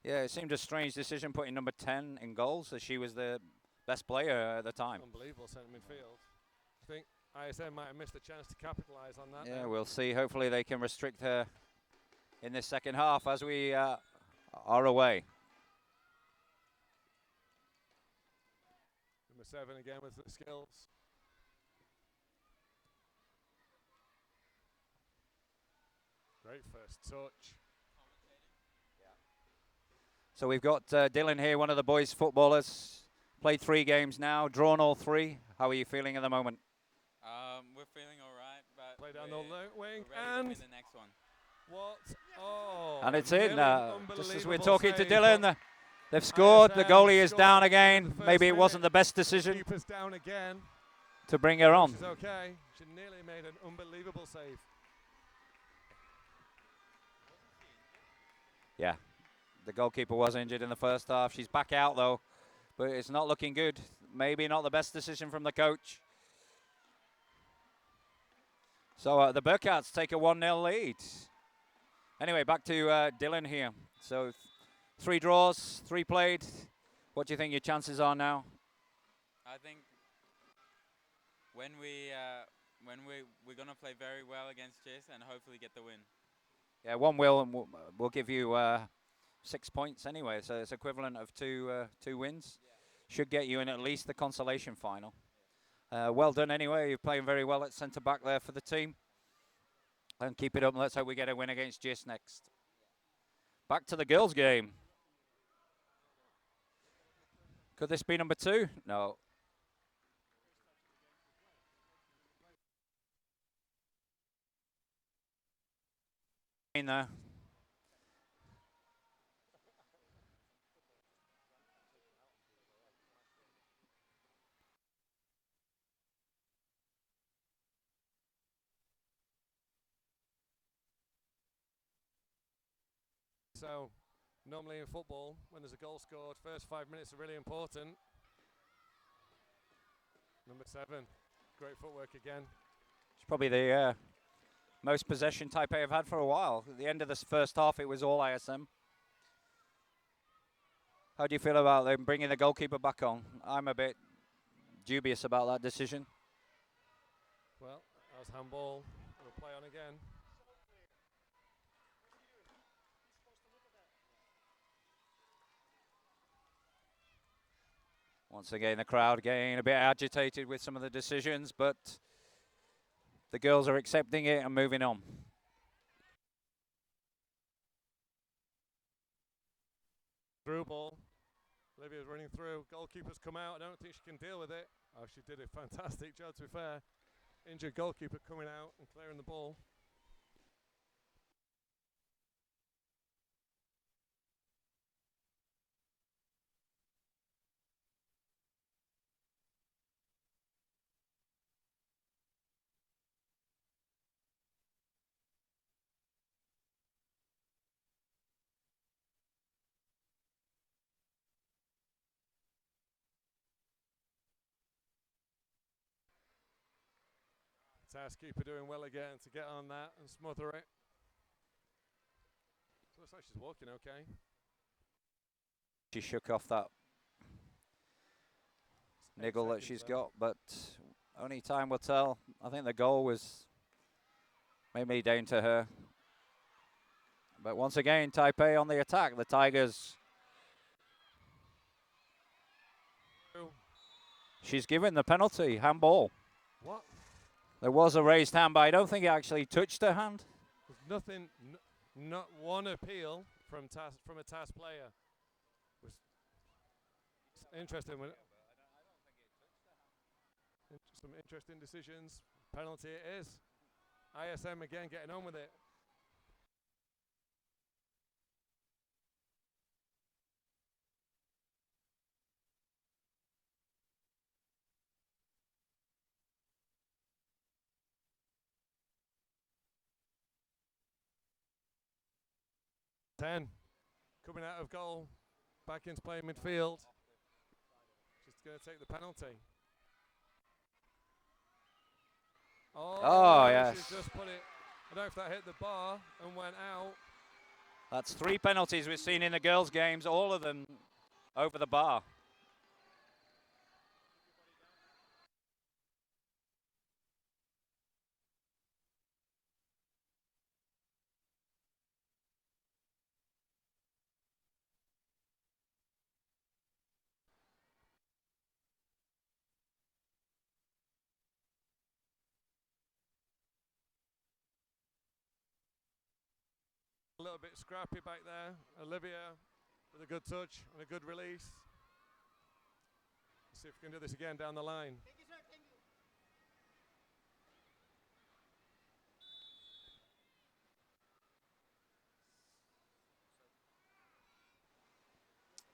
Yeah, it seemed a strange decision putting number 10 in goals, as she was the best player at the time. Unbelievable centre midfield. I think ISM might have missed a chance to capitalise on that. Yeah, now. we'll see. Hopefully they can restrict her in this second half as we are away. Number 7 again with the skills. Great first touch. So we've got Dylan here, one of the boys' footballers. Played 3 games now, drawn all 3. How are you feeling at the moment? We're feeling all right, but Play down the wing we're ready and to win the next one. what? Oh, And it's in. Just as we're talking to save, Dylan, they've scored. The ISM goalie is scored down in again. the Maybe it first wasn't the minute. best decision Keeper's down again. to bring her on. She's okay. She nearly made an unbelievable save. Yeah, the goalkeeper was injured in the first half. She's back out though, but it's not looking good. Maybe not the best decision from the coach. So the Burkharts take a 1-0 lead. Anyway, back to Dylan here. So 3 draws, 3 played. What do you think your chances are now? I think when we're gonna play very well against Jess and hopefully get the win. Yeah, 1 will, and we'll give you 6 points anyway. So it's equivalent of 2 wins. Should get you in at least the consolation final. Well done anyway. You're playing very well at centre back there for the team. And keep it up, and let's hope we get a win against Jess next. Back to the girls' game. Could this be number 2? No. In there. So, normally in football, when there's a goal scored, first 5 minutes are really important. Number 7, great footwork again. It's probably the most possession Taipei have had for a while. At the end of this first half, it was all ISM. How do you feel about them bringing the goalkeeper back on? I'm a bit dubious about that decision. Well, that was handball. We'll play on again. Once again, the crowd getting a bit agitated with some of the decisions, but the girls are accepting it and moving on. Through ball. Olivia's running through. Goalkeeper's come out. I don't think she can deal with it. Oh, she did a fantastic job, to be fair. Injured goalkeeper coming out and clearing the ball. TAS keeper doing well again to get on that and smother it. So looks like she's walking okay. She shook off that niggle that she's got, but only time will tell. I think the goal was maybe down to her. But once again, Taipei on the attack. The Tigers. She's given the penalty, handball. What? There was a raised hand, but I don't think it actually touched her hand. There's nothing, not one appeal from a TAS player. It's interesting. Some interesting decisions. Penalty it is. ISM again getting on with it. Coming out of goal, back into playing midfield. She's going to take the penalty. Oh yes. She's just put it. I don't know if that hit the bar and went out. That's 3 penalties we've seen in the girls' games, all of them over the bar. A little bit scrappy back there. Olivia with a good touch and a good release. Let's see if we can do this again down the line.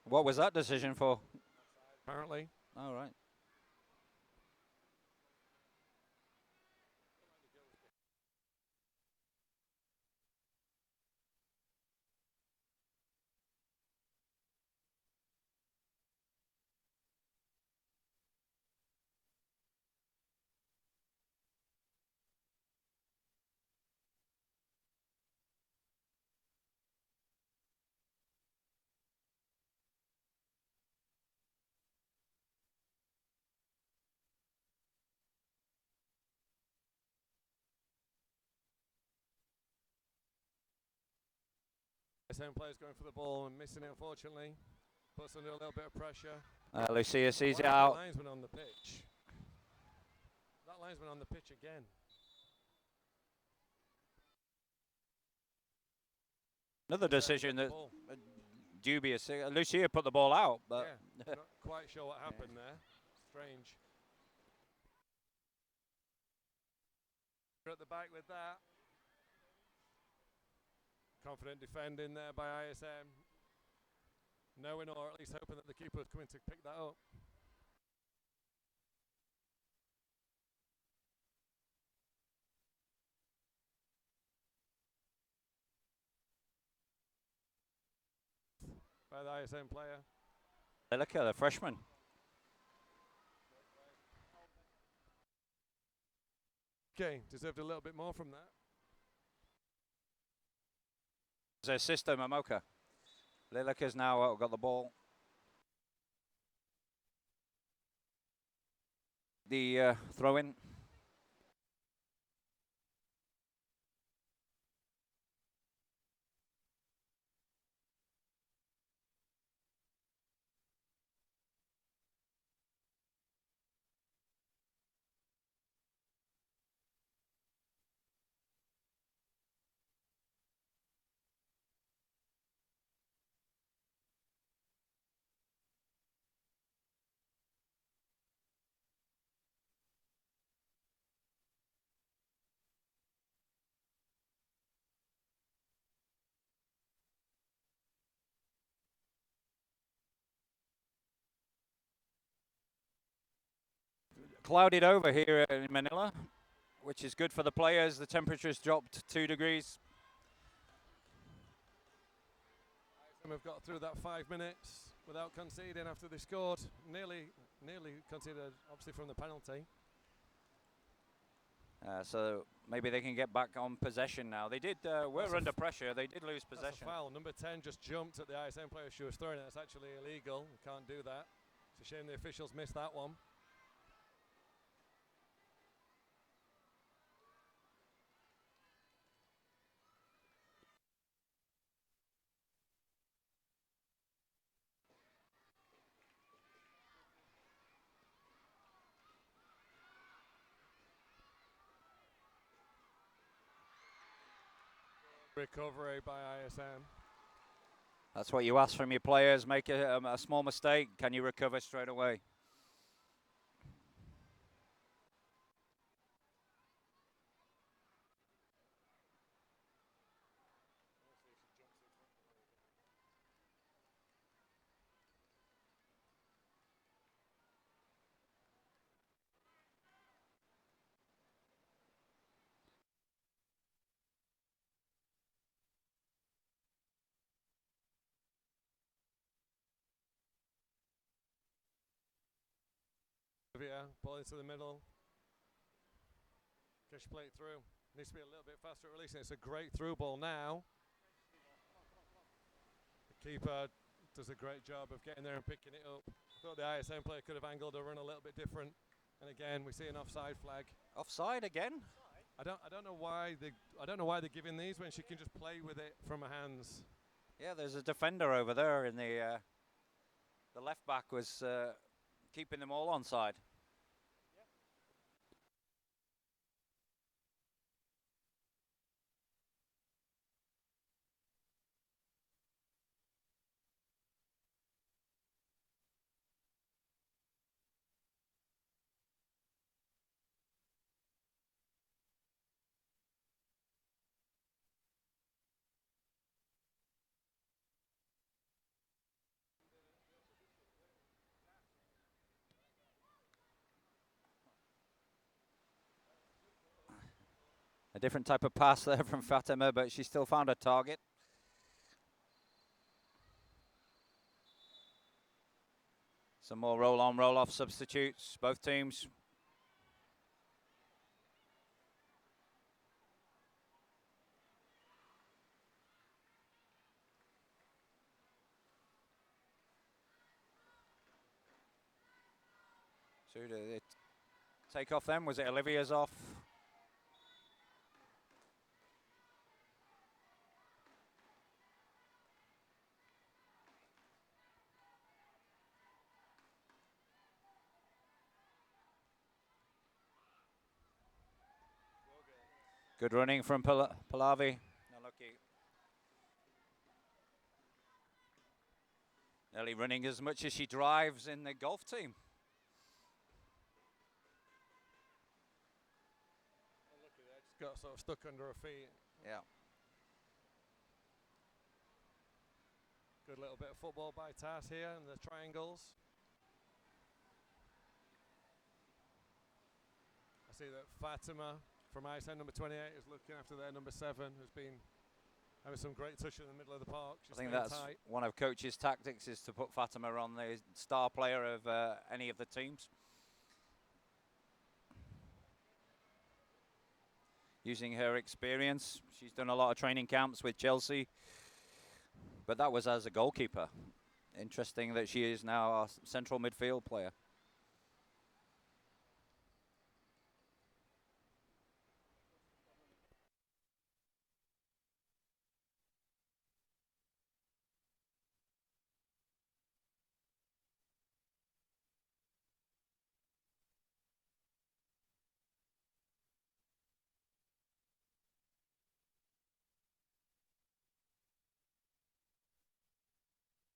What was that decision for? Apparently. All right. ISM players going for the ball and missing it, unfortunately. Puts under a little bit of pressure. Lucia sees it Wow, out. the linesman on the pitch. That linesman on the pitch again. Another decision that dubious. Lucia put the ball out, but yeah, not quite sure what happened there. Strange. We're at the back with that. Confident defending there by ISM. Knowing, or at least hoping, that the keeper was coming to pick that up. By the ISM player. look at the freshman. Okay, deserved a little bit more from that. It's her sister, Momoka. Lilika's now got the ball. The throw in. Clouded over here in Manila, which is good for the players. The temperature's dropped 2 degrees. We've got through that 5 minutes without conceding after they scored. Nearly conceded, obviously, from the penalty. So maybe they can get back on possession now. They did. Were under pressure. They did lose possession. That's a foul. Number 10 just jumped at the ISM player she was throwing it. That's actually illegal. You can't do that. It's a shame the officials missed that one. Recovery by ISM. That's what you ask from your players. Make a small mistake. Can you recover straight away? Ball into the middle. Can she play it through? Needs to be a little bit faster at releasing. It's a great through ball now. Keeper does a great job of getting there and picking it up. I thought the ISM player could have angled a run a little bit different. And again, we see an offside flag. Offside again? I don't know why they're giving these when she can just play with it from her hands. Yeah, there's a defender over there in the left back was keeping them all onside. A different type of pass there from Fatima, but she still found a target. Some more roll-on, roll-off substitutes, both teams. So did it take off then? Was it Olivia's off? Good running from Pallavi. Nearly running as much as she drives in the golf team. Oh, look at that, just got sort of stuck under her feet. Yeah. Good little bit of football by TAS here in the triangles. I see that Fatima from ISM number 28 is looking after their number 7, who's been having some great touch in the middle of the park. She's I think that's tight. one of coach's tactics, is to put Fatima on the star player of any of the teams. Using her experience. She's done a lot of training camps with Chelsea, but that was as a goalkeeper. Interesting that she is now our central midfield player.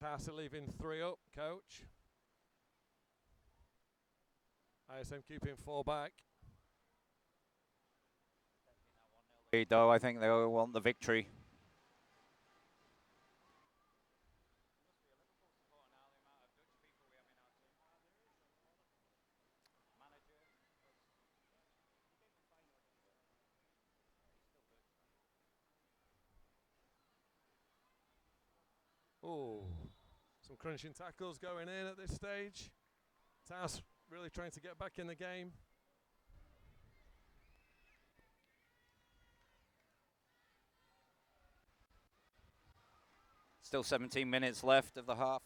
TAS are leaving 3 up, coach. ISM keeping 4 back. Though I think they want the victory. Oh, some crunching tackles going in at this stage. TAS really trying to get back in the game. Still 17 minutes left of the half.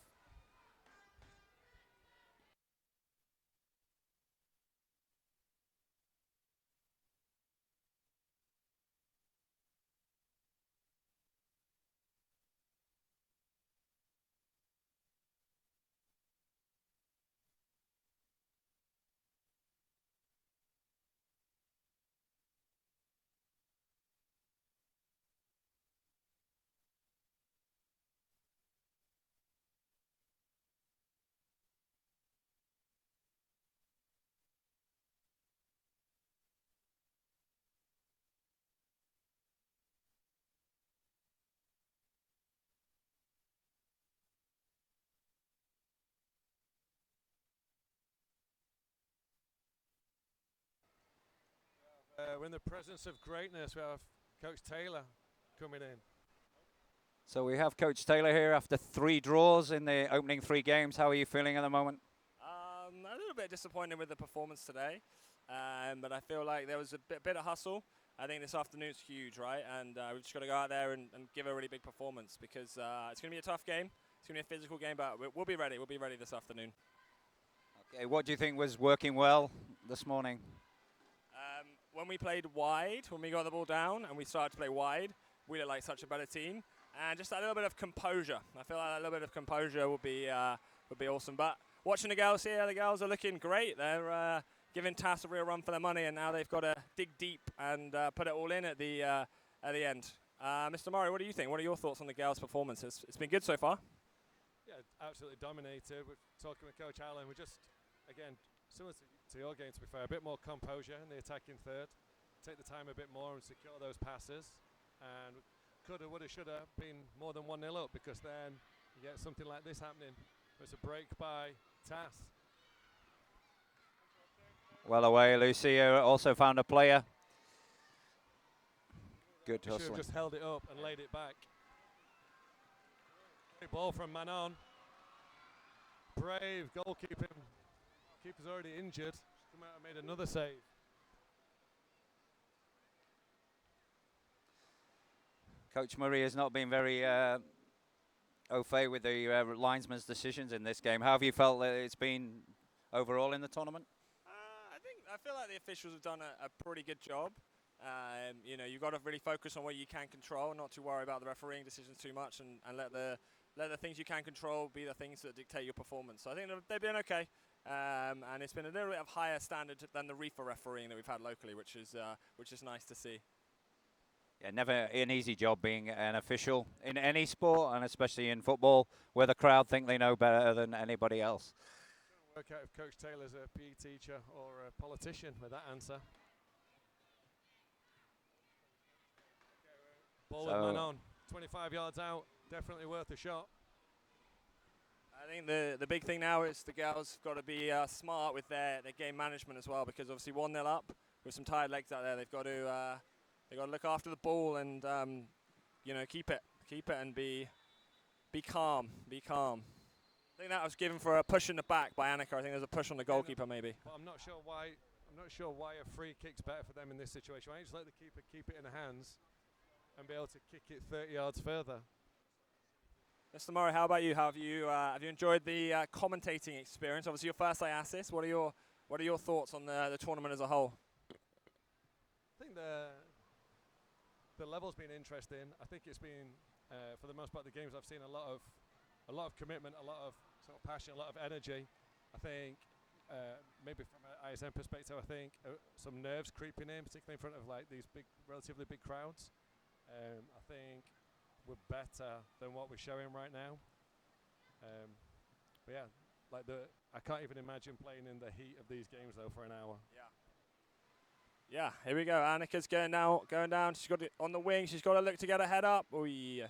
We're in the presence of greatness. We have Coach Taylor coming in. So we have Coach Taylor here after 3 draws in the opening 3 games. How are you feeling at the moment? A little bit disappointed with the performance today, but I feel like there was a bit of hustle. I think this afternoon's huge, right? And we've just got to go out there and give a really big performance because it's going to be a tough game. It's going to be a physical game, but we'll be ready. We'll be ready this afternoon. Okay, what do you think was working well this morning? When we played wide, when we got the ball down and we started to play wide, we looked like such a better team. And just a little bit of composure. I feel like a little bit of composure would be awesome. But watching the girls here, the girls are looking great. They're giving TAS a real run for their money, and now they've got to dig deep and put it all in at the end. Mr. Murray, what do you think? What are your thoughts on the girls' performance? It's been good so far. Yeah, absolutely dominated. We're talking with Coach Allen. We're just, again, similar to your game, to be fair, a bit more composure in the attacking third. Take the time a bit more and secure those passes. And coulda, woulda, shoulda been more than 1-0 up, because then you get something like this happening. It's a break by TAS. Well away, Lucia also found a player. Good Should have hustling. just held it up and laid it back. Great ball from Manon. Brave goalkeeper. Keeper's already injured. Come out and made another save. Coach Murray has not been very au fait with the linesman's decisions in this game. How have you felt that it's been overall in the tournament? I feel like the officials have done a pretty good job. You know, you've got to really focus on what you can control, not to worry about the refereeing decisions too much, and let the things you can control be the things that dictate your performance. So I think they've been okay, and it's been a little bit of higher standard than the reefer refereeing that we've had locally, which is nice to see. Yeah, never an easy job being an official in any sport, and especially in football, where the crowd think they know better than anybody else. Work out if Coach Taylor's a PE teacher or a politician with that answer. Ball with Manon, 25 yards out, definitely worth a shot. I think the big thing now is the girls have got to be smart with their game management as well, because obviously 1-0 up with some tired legs out there. They've got to look after the ball and you know, keep it and be calm. I think that was given for a push in the back by Annika. I think there's a push on the goalkeeper maybe. But I'm not sure why a free kick's better for them in this situation. Why don't you just let the keeper keep it in the hands and be able to kick it 30 yards further? Mr. Murray, how about you? Have you enjoyed the commentating experience? Obviously, your first IASAS. What are your thoughts on the tournament as a whole? I think the level's been interesting. I think it's been, for the most part, the games I've seen a lot of commitment, a lot of sort of passion, a lot of energy. I think maybe from an ISM perspective, I think some nerves creeping in, particularly in front of like these relatively big crowds. I think we're better than what we're showing right now. But yeah, like I can't even imagine playing in the heat of these games though for an hour. Yeah, here we go. Annika's going down. She's got it on the wing. She's got to look to get her head up. Oh, yeah.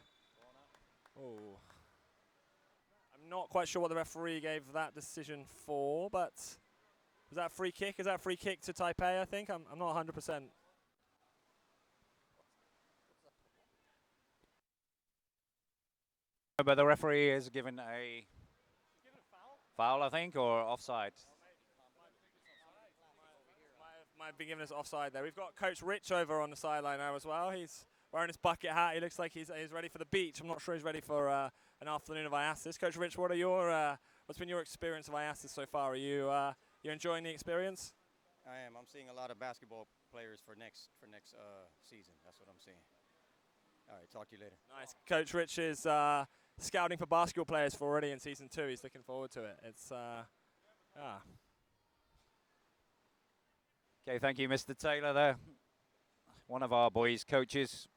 Oh. I'm not quite sure what the referee gave that decision for, but was that a free kick? Is that a free kick to Taipei, I think? I'm not 100%. But the referee has given a foul, I think, or offside. Might be giving us offside there. We've got Coach Rich over on the sideline now as well. He's wearing his bucket hat. He looks like he's ready for the beach. I'm not sure he's ready for an afternoon of IASAS. Coach Rich, what's been your experience of IASAS so far? Are you enjoying the experience? I am. I'm seeing a lot of basketball players for next season. That's what I'm seeing. All right, talk to you later. Nice. Coach Rich is scouting for basketball players for already in season 2. He's looking forward to it. It's Okay, thank you, Mr. Taylor there. One of our boys' coaches.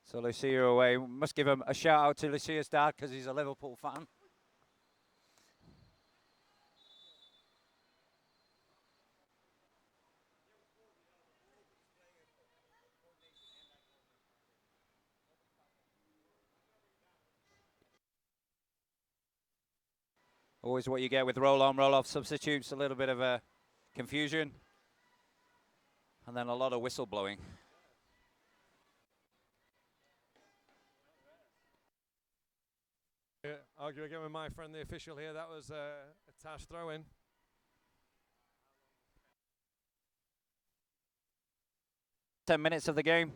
So Lucia away. Must give him a shout out to Lucia's dad because he's a Liverpool fan. Always what you get with roll-on, roll-off substitutes, a little bit of a confusion. And then a lot of whistle blowing. Yeah, argue again with my friend, the official here. That was a TAS throw-in. 10 minutes of the game.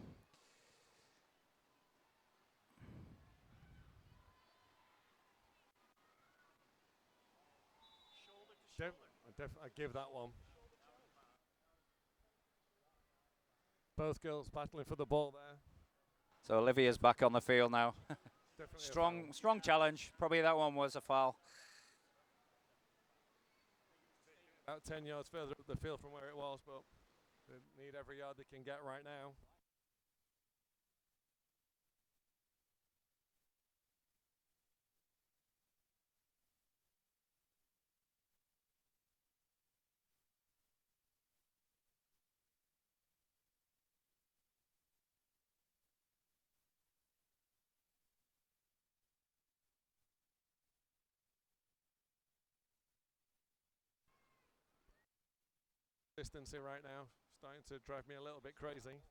I give that one. Both girls battling for the ball there. So Olivia's back on the field now. Definitely strong challenge. Probably that one was a foul. about 10 yards further up the field from where it was, but they need every yard they can get right now. Distancing right now, starting to drive me a little bit crazy.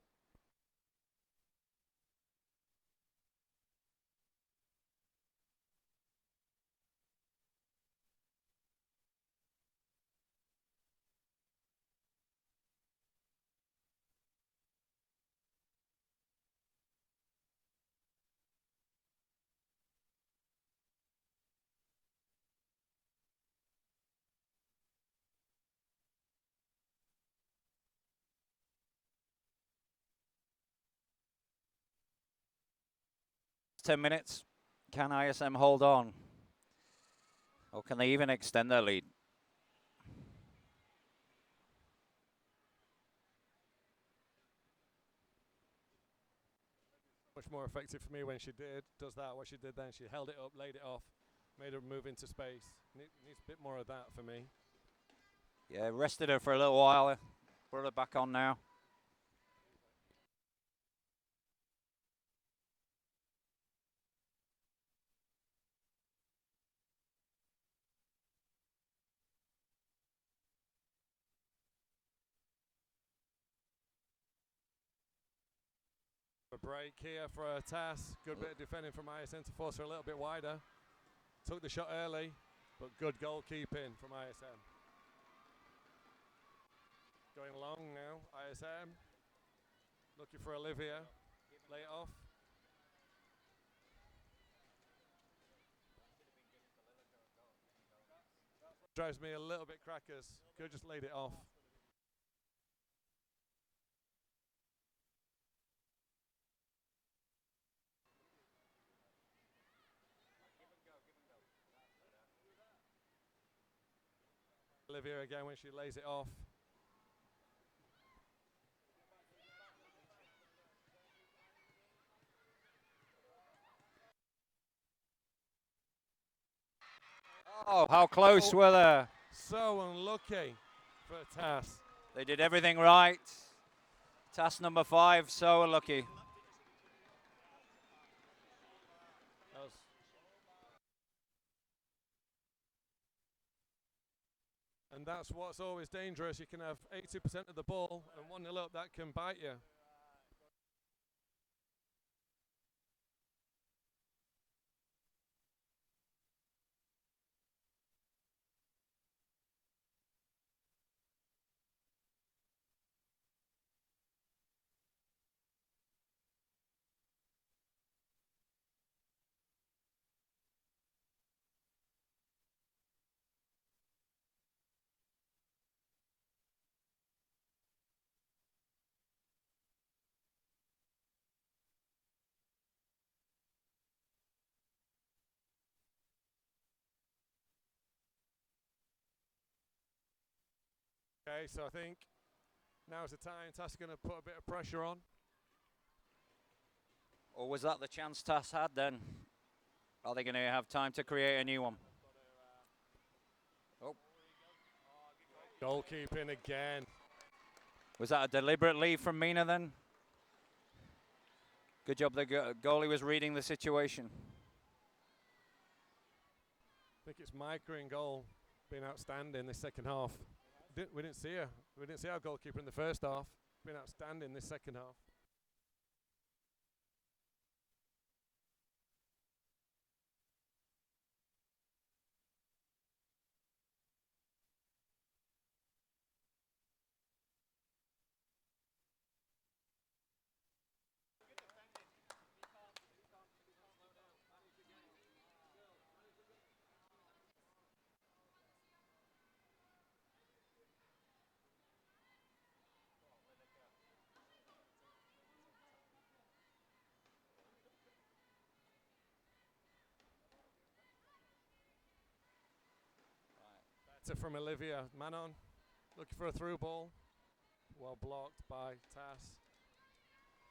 Ten minutes. Can ISM hold on? Or can they even extend their lead? Much more effective for me when she does that. What she did then, she held it up, laid it off, made her move into space. Needs a bit more of that for me. Yeah, rested her for a little while. Brought her back on now. A break here for a TAS. Good bit of defending from ISM to force her a little bit wider. Took the shot early, but good goalkeeping from ISM. Going long now, ISM. Looking for Olivia. Lay it off. Drives me a little bit crackers. Could just laid it off. Olivia again when she lays it off. Oh, how close were they? So unlucky for TAS. They did everything right. Task number 5, so unlucky. And that's what's always dangerous. You can have 80% of the ball and 1-0 up, that can bite you. Okay, so I think now's the time. TAS going to put a bit of pressure on. Or was that the chance TAS had then? Are they going to have time to create a new one? Oh. Goalkeeping again. Was that a deliberate leave from Mina then? Good job the goalie was reading the situation. I think it's Micah in goal, been outstanding this second half. We didn't see her. We didn't see our goalkeeper in the first half. Been outstanding this second half. better from Olivia. Manon looking for a through ball. Well blocked by TAS.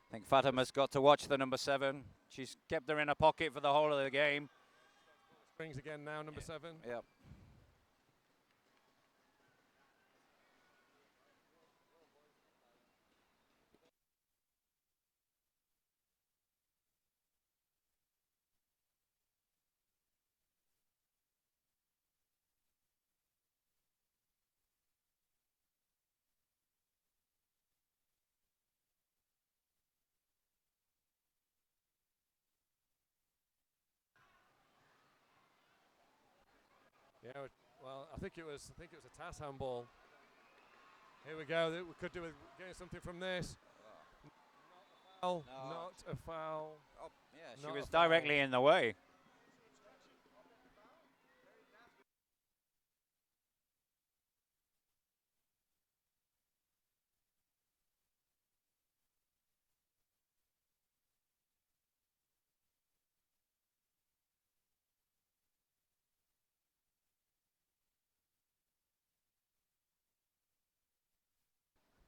I think Fatima's got to watch the number 7. She's kept her in her pocket for the whole of the game. Springs again now, number 7. Yep. Yeah, well, I think it was a TAS handball. Here we go. We could do with getting something from this. Not a foul. No. Not a foul. Oh, yeah, she Not was a foul. directly in the way.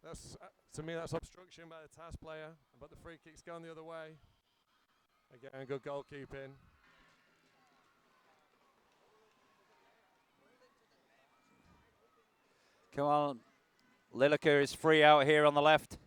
That's to me that's obstruction by the TAS player, but the free kick's gone the other way. Again, good goalkeeping. Come on. Lilica is free out here on the left.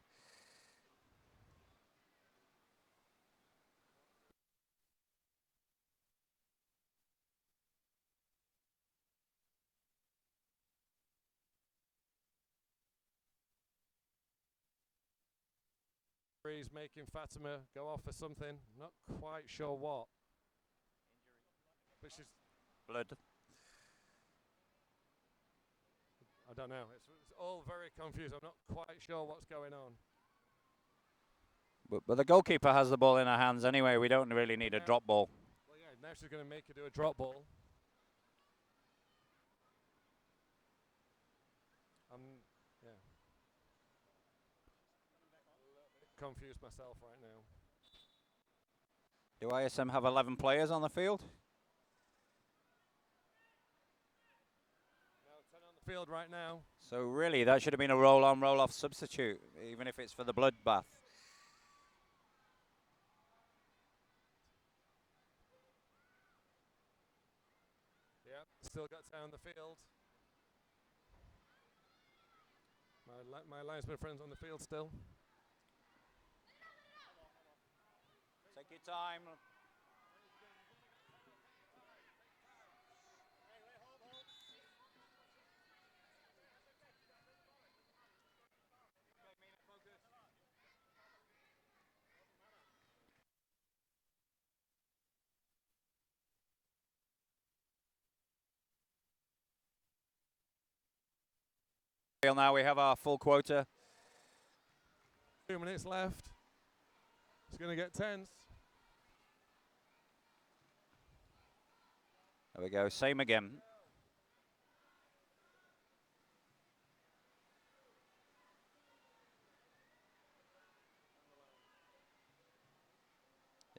He's making Fatima go off for something. Not quite sure what. But she's. Blood. I don't know. It's all very confused. I'm not quite sure what's going on. But the goalkeeper has the ball in her hands anyway. We don't really need a drop ball. Well, yeah, now she's going to make her do a drop ball. Yeah. Confused myself right now. Do ISM have 11 players on the field? No, 10 on the field right now. So really, that should have been a roll-on, roll-off substitute, even if it's for the bloodbath. Yeah, still got 10 on the field. My linesman friends on the field still. Take your time. Now we have our full quota. 2 minutes left. It's going to get tense. There we go, same again.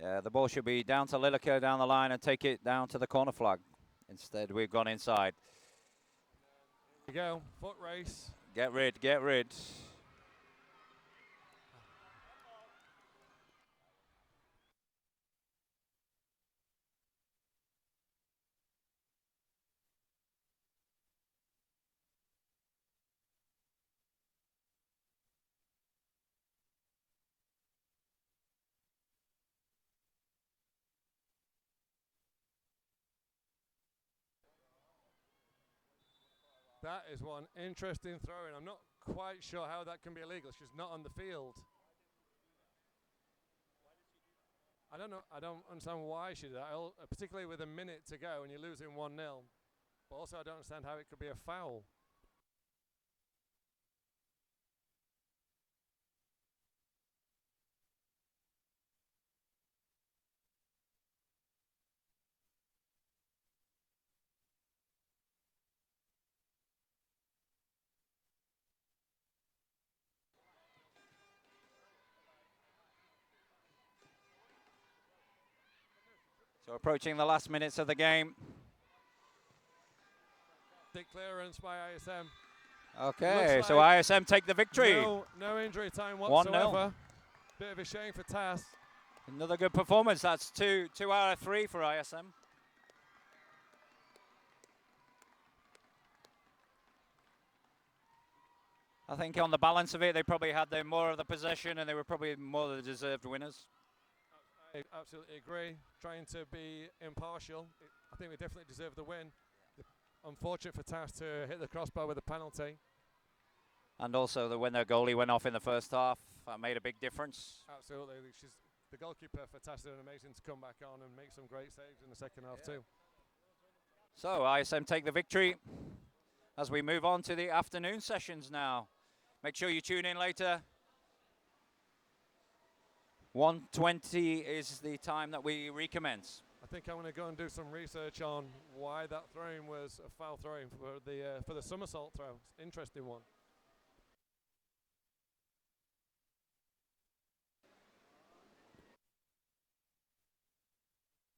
Yeah, the ball should be down to Lilica down the line and take it down to the corner flag. Instead, we've gone inside. Here we go, foot race. Get rid, get rid. That is one interesting throw-in. I'm not quite sure how that can be illegal. She's not on the field. I don't know. I don't understand why she did that, particularly with a minute to go and you're losing 1-0. But also I don't understand how it could be a foul. So approaching the last minutes of the game. Fantastic clearance by ISM. Okay, Looks so like ISM take the victory. No injury time 1-0. whatsoever. Bit of a shame for TAS. Another good performance. That's two out of 3 for ISM. I think on the balance of it, they probably had more of the possession, and they were probably more the deserved winners. I absolutely agree. Trying to be impartial. I think we definitely deserve the win. Unfortunate for TAS to hit the crossbar with a penalty. And also when their goalie went off in the first half, that made a big difference. Absolutely. The goalkeeper for TAS did amazing to come back on and make some great saves in the second half too. So ISM take the victory as we move on to the afternoon sessions now. Make sure you tune in later. 1:20 is the time that we recommence. I think I'm going to go and do some research on why that throwing was a foul throwing for the somersault throw. Interesting one.